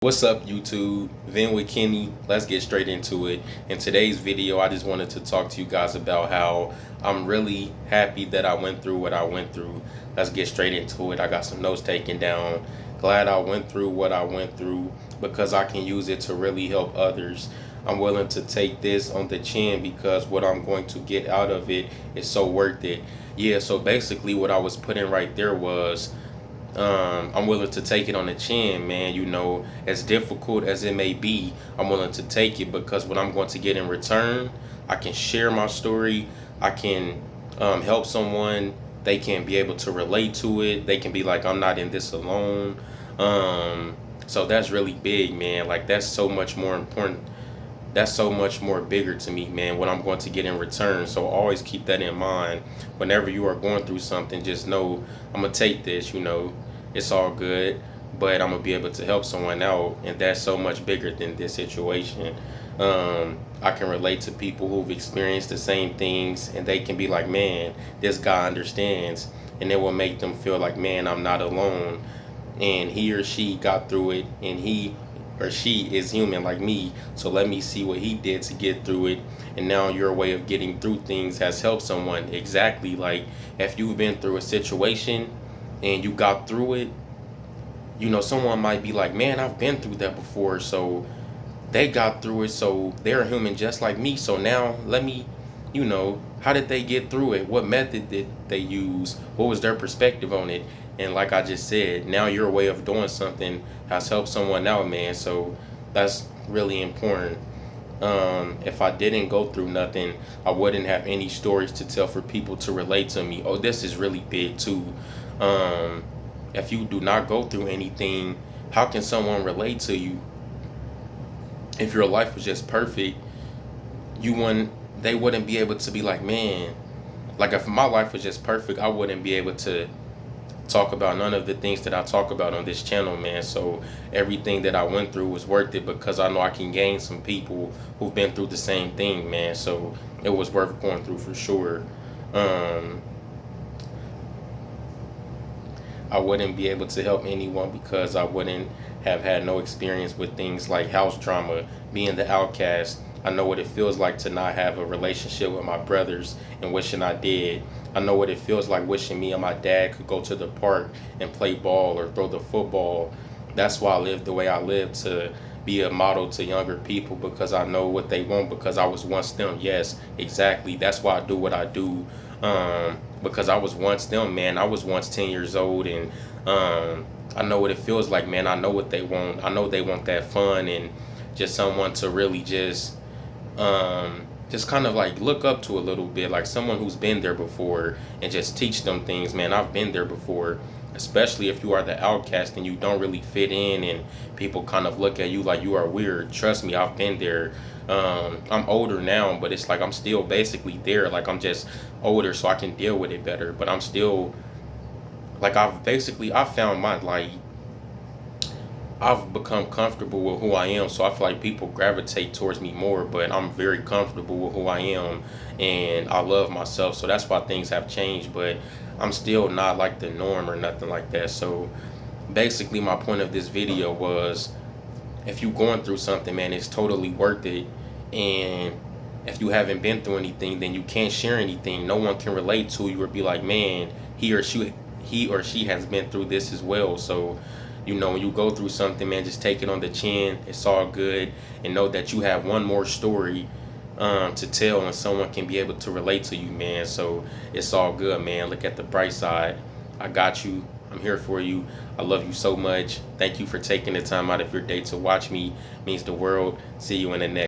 What's up, YouTube? VentWithKenny. Let's get straight into it. In today's video, I just wanted to talk to you guys about how I'm really happy that I went through what I went through. Let's get straight into it. I got some notes taken down. Glad I went through what I went through because I can use it to really help others. I'm willing to take this on the chin because what I'm going to get out of it is so worth it. Yeah, so basically what I was putting right there was I'm willing to take it on the chin, man. You know, as difficult as it may be, I'm willing to take it because what I'm going to get in return, I can share my story. I can help someone. They can be able to relate to it. They can be like, I'm not in this alone. So that's really big, man. Like, that's so much more important. That's so much more bigger to me, man, what I'm going to get in return. So always keep that in mind. Whenever you are going through something, just know I'm going to take this, you know, it's all good, but I'm going to be able to help someone out. And that's so much bigger than this situation. I can relate to people who've experienced the same things and they can be like, man, this guy understands. And it will make them feel like, man, I'm not alone. And he or she got through it, and he or she is human like me, so let me see what he did to get through it. And now your way of getting through things has helped someone. Exactly. Like, if you've been through a situation and you got through it, you know, someone might be like, man, I've been through that before, so they got through it, so they're human just like me. So now let me, you know, how did they get through it? What method did they use? What was their perspective on it? And like I just said, now your way of doing something has helped someone out, man. So that's really important. If I didn't go through nothing, I wouldn't have any stories to tell for people to relate to me. Oh, this is really big too. If you do not go through anything, how can someone relate to you? If your life was just perfect, they wouldn't be able to be like, man, like if my life was just perfect, I wouldn't be able to talk about none of the things that I talk about on this channel, man. So everything that I went through was worth it because I know I can gain some people who've been through the same thing, man. So it was worth going through for sure. I wouldn't be able to help anyone because I wouldn't have had no experience with things like house drama, being the outcast. I know what it feels like to not have a relationship with my brothers and wishing I did. I know what it feels like wishing me and my dad could go to the park and play ball or throw the football. That's why I live the way I live, to be a model to younger people because I know what they want because I was once them. Yes, exactly. That's why I do what I do. Because I was once them, man. I was once 10 years old, and I know what it feels like, man. I know what they want. I know they want that fun and just someone to really just kind of like look up to a little bit, like someone who's been there before, and just teach them things, man. I've been there before, especially if you are the outcast and you don't really fit in and people kind of look at you like you are weird. Trust me, I've been there. I'm older now, but it's like I'm still basically there. Like, I'm just older so I can deal with it better, but I'm still like, I found my, like, I've become comfortable with who I am, so I feel like people gravitate towards me more, but I'm very comfortable with who I am, and I love myself, so that's why things have changed, but I'm still not like the norm or nothing like that. So basically my point of this video was, if you're going through something, man, it's totally worth it. And if you haven't been through anything, then you can't share anything. No one can relate to you or be like, man, he or she has been through this as well. So, you know, when you go through something, man, just take it on the chin. It's all good. And know that you have one more story to tell, and someone can be able to relate to you, man. So it's all good, man. Look at the bright side. I got you. I'm here for you. I love you so much. Thank you for taking the time out of your day to watch me. It means the world. See you in the next.